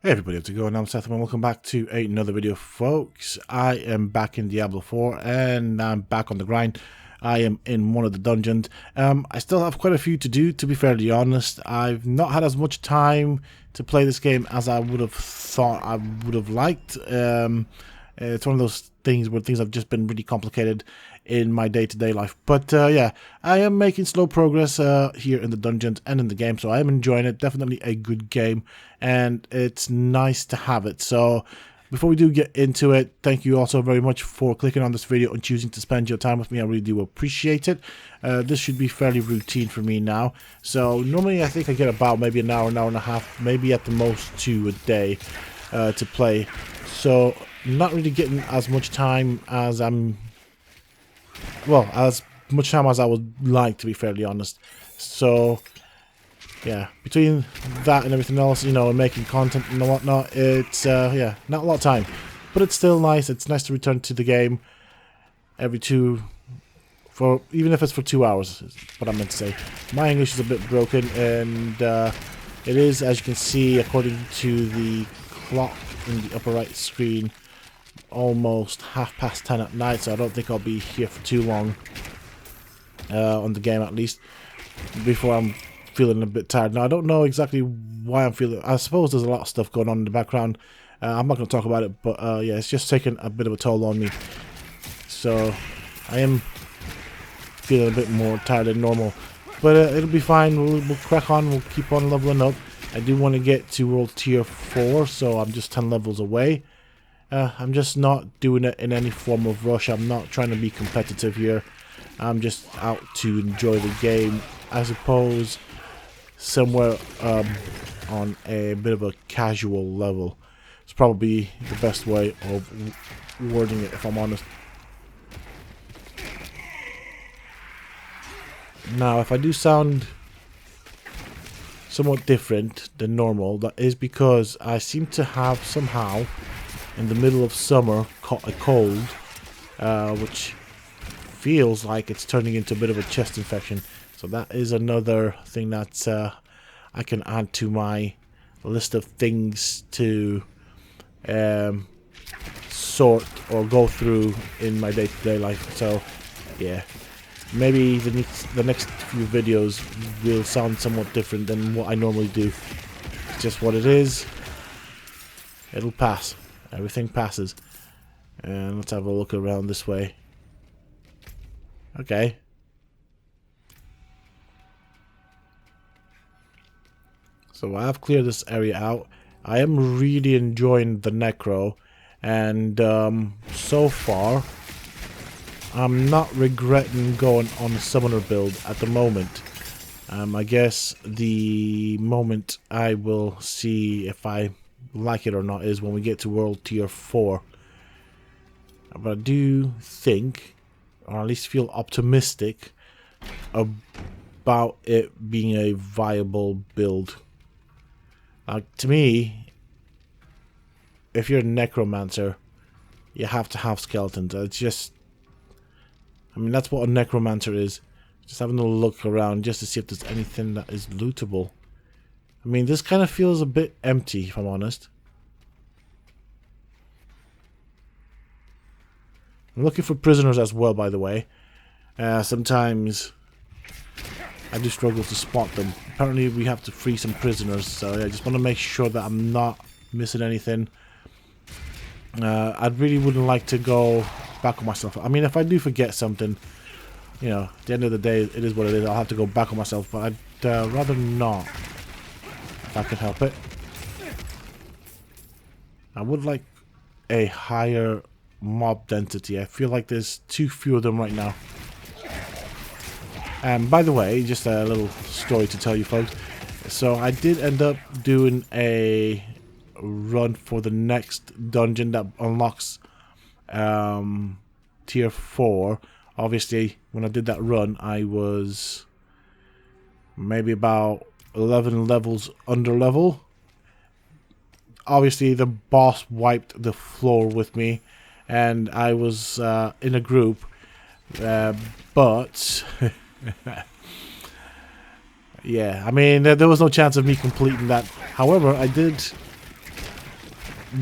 Hey everybody, how's it going? I'm Sethum and welcome back to another video, folks. I am back in Diablo 4 and I'm back on the grind. I am in one of the dungeons. I still have quite a few to do, to be fairly honest. I've not had as much time to play this game as I would have thought I would have liked. It's one of those things where things have just been really complicated in my day-to-day life. But yeah, I am making slow progress here in the dungeons and in the game, so I am enjoying it. Definitely a good game, and it's nice to have it. So before we do get into it, thank you also very much for clicking on this video and choosing to spend your time with me. I really do appreciate it. This should be fairly routine for me now. So normally I think I get about maybe an hour and a half, maybe at the most 2 a day to play. So not really getting as much time as as much time as I would like, to be fairly honest. So yeah, between that and everything else, you know, and making content and whatnot, it's yeah, not a lot of time, but it's still nice. It's nice to return to the game every even if it's for 2 hours, is what I meant to say. My English is a bit broken, and it is, as you can see, according to the clock in the upper right screen, almost 10:30 at night, so I don't think I'll be here for too long on the game, at least, before I'm feeling a bit tired. Now, I don't know exactly why I'm feeling. I suppose there's a lot of stuff going on in the background. I'm not going to talk about it, but yeah, it's just taking a bit of a toll on me. So I am feeling a bit more tired than normal, but it'll be fine. We'll crack on. We'll keep on leveling up. I do want to get to World Tier 4, so I'm just 10 levels away. I'm just not doing it in any form of rush. I'm not trying to be competitive here. I'm just out to enjoy the game, I suppose, somewhere on a bit of a casual level. It's probably the best way of wording it, if I'm honest. Now, if I do sound somewhat different than normal, that is because I seem to have somehow, in the middle of summer, caught a cold, which feels like it's turning into a bit of a chest infection. So that is another thing that I can add to my list of things to sort or go through in my day-to-day life. So yeah, maybe the next few videos will sound somewhat different than what I normally do. It's just what it is. It'll pass. Everything passes. And let's have a look around this way. Okay. So I've cleared this area out. I am really enjoying the Necro. And so far, I'm not regretting going on a summoner build at the moment. I guess the moment I will see if I like it or not is when we get to World Tier 4. But I do think, or at least feel optimistic about it being a viable build. To me, if you're a necromancer, you have to have skeletons. It's just, I mean, that's what a necromancer is. Just having a look around just to see if there's anything that is lootable. I mean, this kind of feels a bit empty, if I'm honest. I'm looking for prisoners as well, by the way. Sometimes I do struggle to spot them. Apparently we have to free some prisoners, so I just want to make sure that I'm not missing anything. I really wouldn't like to go back on myself. I mean, if I do forget something, you know, at the end of the day, it is what it is. I'll have to go back on myself, but I'd rather not, if I can help it. I would like a higher mob density. I feel like there's too few of them right now. And by the way, just a little story to tell you folks. So I did end up doing a run for the next dungeon that unlocks tier 4. Obviously, when I did that run, I was maybe about 11 levels under level. Obviously, the boss wiped the floor with me, and I was in a group, but yeah, I mean, there was no chance of me completing that. However, I did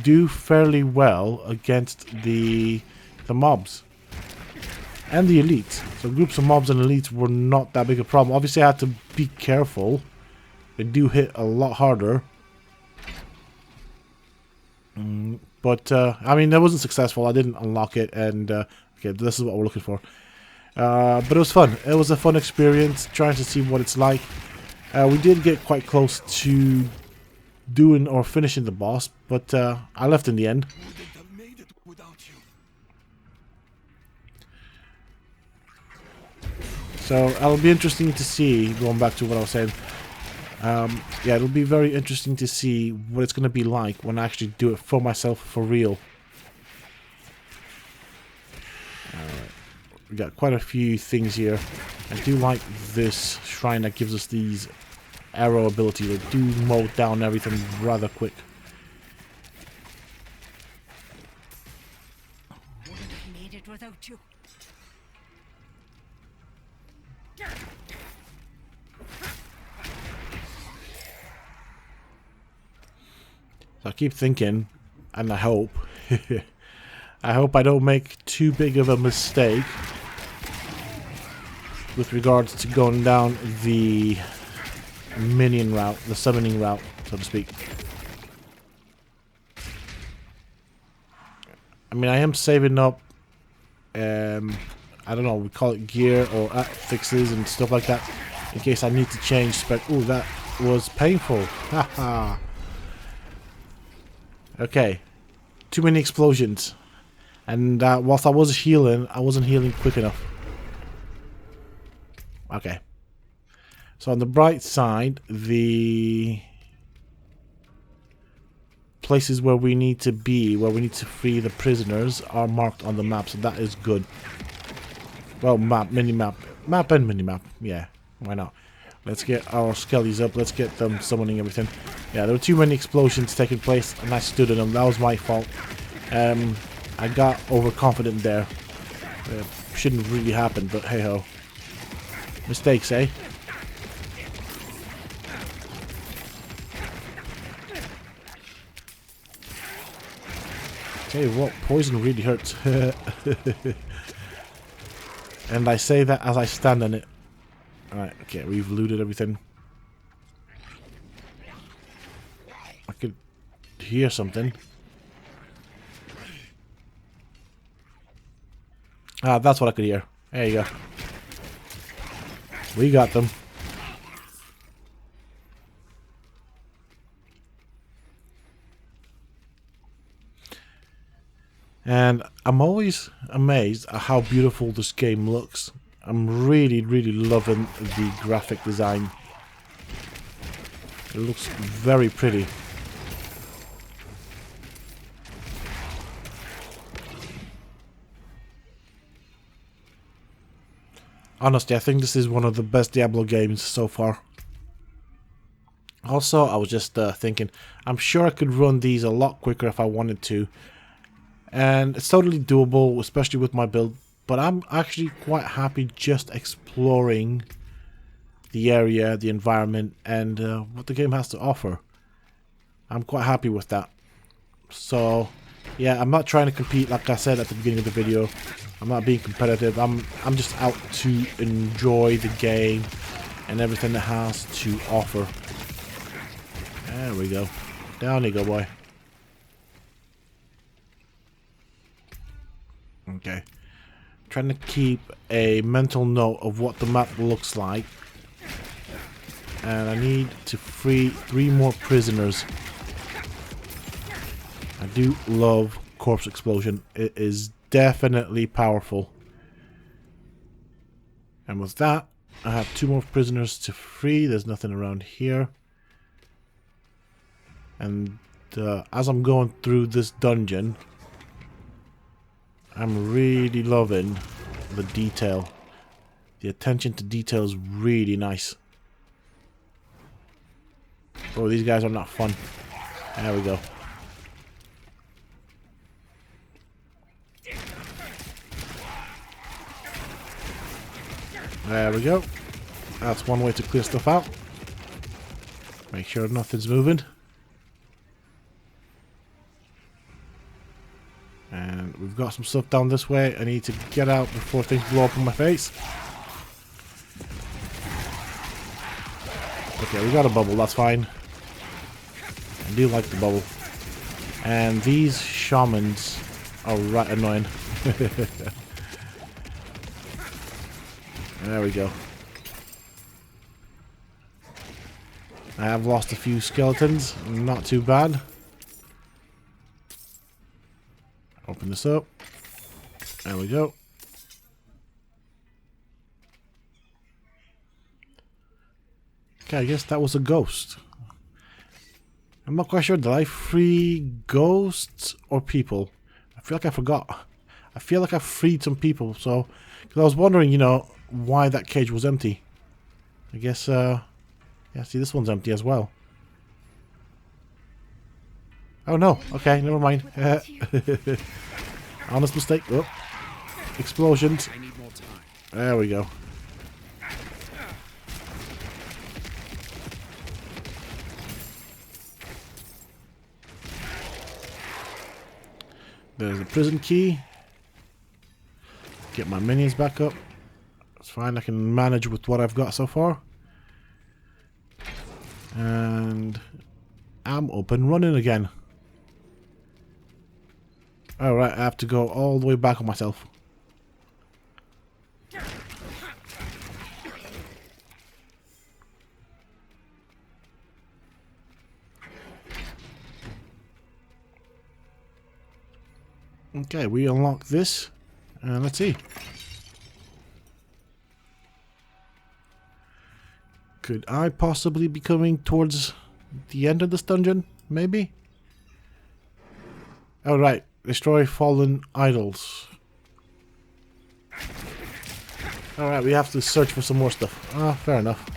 do fairly well against the mobs and the elites. So groups of mobs and elites were not that big a problem. Obviously I had to be careful. They do hit a lot harder. But I mean, that wasn't successful. I didn't unlock it, and okay, this is what we're looking for. But it was fun. It was a fun experience trying to see what it's like. We did get quite close to doing or finishing the boss, but I left in the end. So it'll be interesting to see, going back to what I was saying, yeah, it'll be very interesting to see what it's going to be like when I actually do it for myself, for real. We got quite a few things here. I do like this shrine that gives us these arrow ability. They do mow down everything rather quick. Wouldn't have made it without you. So I keep thinking, and I hope, I hope I don't make too big of a mistake with regards to going down the minion route, the summoning route, so to speak. I mean, I am saving up, I don't know, we call it gear or fixes and stuff like that, in case I need to change spec. Ooh, that was painful. Haha. Okay, too many explosions, and whilst I was healing, I wasn't healing quick enough. Okay, so on the bright side, the places where we need to be, where we need to free the prisoners, are marked on the map, so that is good. Well, mini-map, map and mini-map, yeah, why not? Let's get our skellies up. Let's get them summoning everything. Yeah, there were too many explosions taking place, and I stood in them. That was my fault. I got overconfident there. Shouldn't really happen, but hey ho. Mistakes, eh? Tell you what, poison really hurts. And I say that as I stand on it. Alright, okay, we've looted everything. I could hear something. Ah, that's what I could hear. There you go. We got them. And I'm always amazed at how beautiful this game looks. I'm really, really loving the graphic design. It looks very pretty. Honestly, I think this is one of the best Diablo games so far. Also, I was just thinking, I'm sure I could run these a lot quicker if I wanted to. And it's totally doable, especially with my build. But I'm actually quite happy just exploring the area, the environment, and what the game has to offer. I'm quite happy with that. So, yeah, I'm not trying to compete like I said at the beginning of the video. I'm not being competitive. I'm just out to enjoy the game and everything it has to offer. There we go. Down you go, boy. Okay. Trying to keep a mental note of what the map looks like. And I need to free 3 more prisoners. I do love corpse explosion. It is definitely powerful. And with that, I have 2 more prisoners to free. There's nothing around here. And as I'm going through this dungeon, I'm really loving the detail. The attention to detail is really nice. Oh, these guys are not fun. There we go. There we go. That's one way to clear stuff out. Make sure nothing's moving. And we've got some stuff down this way. I need to get out before things blow up in my face. Okay, we got a bubble, that's fine. I do like the bubble. And these shamans are right annoying. There we go. I have lost a few skeletons. Not too bad. Open this up. There we go. Okay, I guess that was a ghost. I'm not quite sure. Did I free ghosts or people? I feel like I forgot. I feel like I freed some people, so... Because I was wondering, you know, why that cage was empty. I guess, yeah, see, this one's empty as well. Oh, no. Okay, never mind. Honest mistake. Oh. Explosions. There we go. There's a prison key. Get my minions back up. It's fine, I can manage with what I've got so far. And I'm up and running again. Alright, I have to go all the way back on myself. Okay, we unlock this. And let's see. Could I possibly be coming towards the end of this dungeon? Maybe? Alright, destroy fallen idols. Alright, we have to search for some more stuff. Ah, fair enough.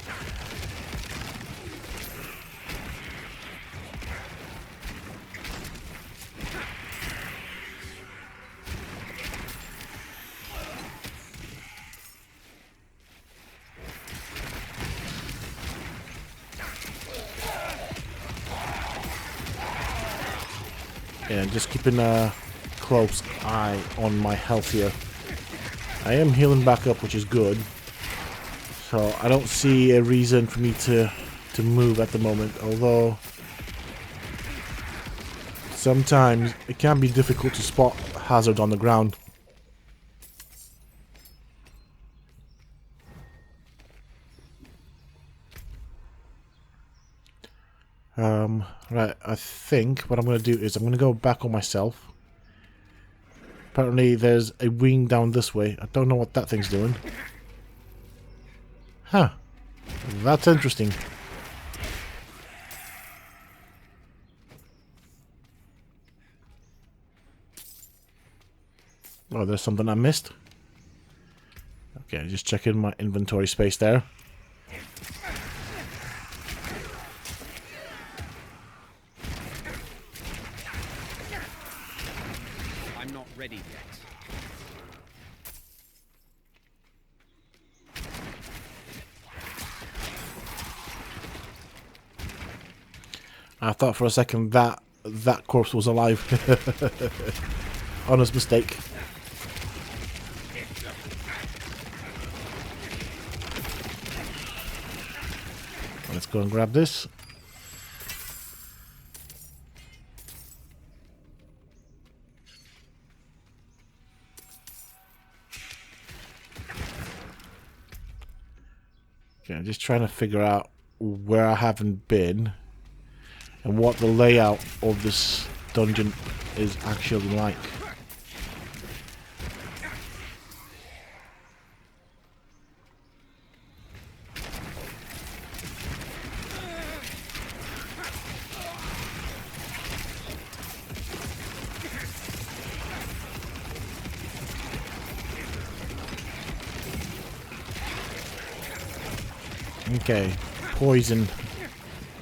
And just keeping a close eye on my health here. I am healing back up, which is good. So I don't see a reason for me to move at the moment, although sometimes it can be difficult to spot hazard on the ground. Right, I think what I'm going to do is I'm going to go back on myself. Apparently there's a wing down this way. I don't know what that thing's doing. Huh. That's interesting. Oh, there's something I missed. Okay, just checking my inventory space there. I'm not ready yet. I thought for a second that corpse was alive. Honest mistake. Let's go and grab this. Okay, I'm just trying to figure out where I haven't been and what the layout of this dungeon is actually like. Okay, poison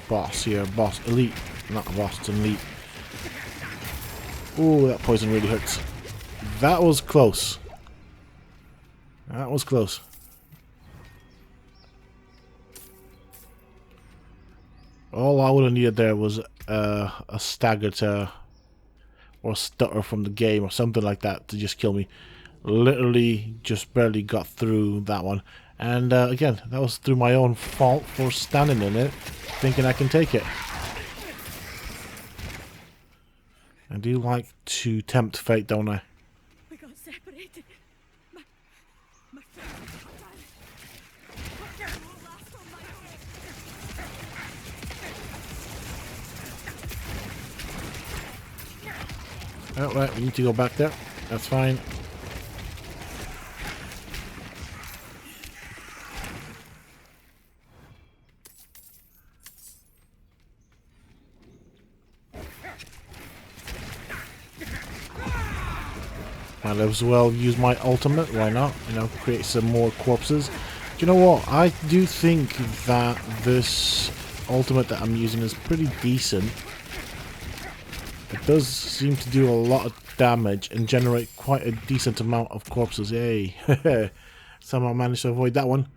boss here, boss elite, not a boss, it's an elite. Ooh, that poison really hurts. That was close. That was close. All I would have needed there was a stagger to or stutter from the game or something like that to just kill me. Literally just barely got through that one. And again, that was through my own fault for standing in it, thinking I can take it. I do like to tempt fate, don't I? We got separated. My friend died. What last on my own? Oh, right, we need to go back there. That's fine. Might as well use my ultimate, why not? You know, create some more corpses. Do you know what? I do think that this ultimate that I'm using is pretty decent. It does seem to do a lot of damage and generate quite a decent amount of corpses. Yay. Somehow managed to avoid that one.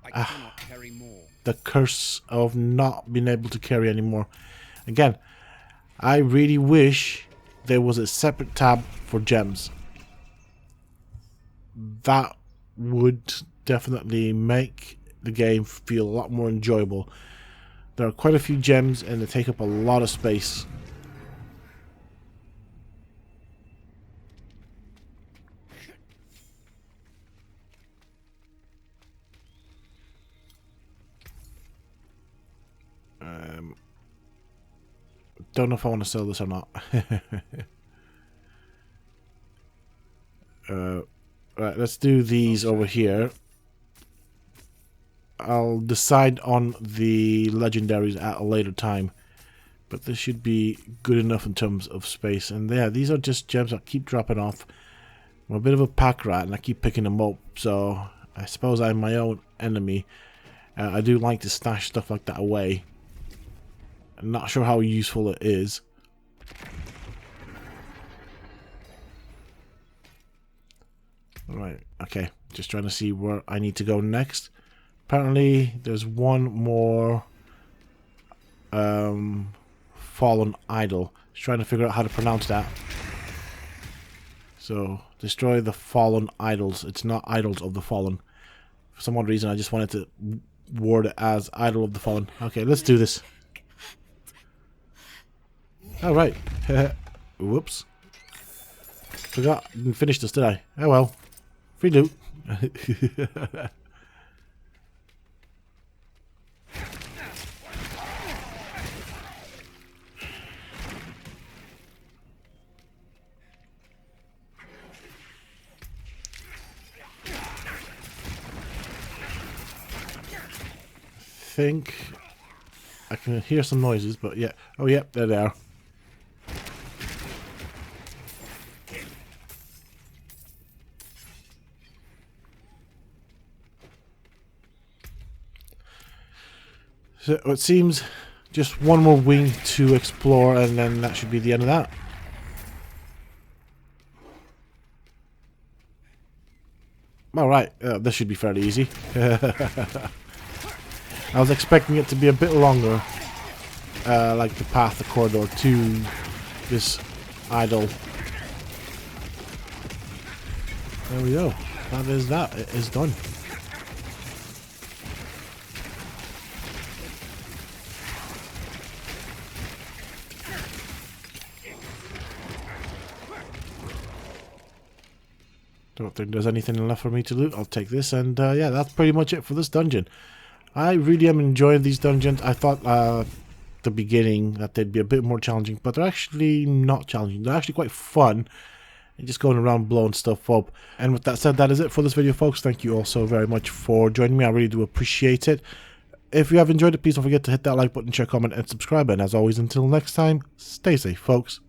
I cannot carry more. The curse of not being able to carry anymore. Again, I really wish there was a separate tab for gems. That would definitely make the game feel a lot more enjoyable. There are quite a few gems and they take up a lot of space. Don't know if I want to sell this or not. Right, let's do these over here. I'll decide on the legendaries at a later time, but this should be good enough in terms of space. And yeah, these are just gems that keep dropping off. I'm a bit of a pack rat and I keep picking them up, so I suppose I'm my own enemy. I do like to stash stuff like that away. I'm not sure how useful it is. Alright, okay. Just trying to see where I need to go next. Apparently, there's one more fallen idol. Just trying to figure out how to pronounce that. So, destroy the fallen idols. It's not idols of the fallen. For some odd reason, I just wanted to word it as idol of the fallen. Okay, let's do this. Alright. Whoops. Forgot. Didn't finish this, did I? Oh well. Free loot. Think I can hear some noises, but yeah. Oh, yeah, there they are. So it seems just one more wing to explore, and then that should be the end of that. Alright, this should be fairly easy. I was expecting it to be a bit longer, like the path, the corridor to this idol. There we go. That is that. It is done. Don't think there's anything left for me to loot. I'll take this, and yeah, that's pretty much it for this dungeon. I really am enjoying these dungeons. I thought the beginning that they'd be a bit more challenging, but they're actually not challenging. They're actually quite fun. And just going around blowing stuff up. And with that said, that is it for this video, folks. Thank you all so very much for joining me. I really do appreciate it. If you have enjoyed it, please don't forget to hit that like button, share, comment, and subscribe. And as always, until next time, stay safe, folks.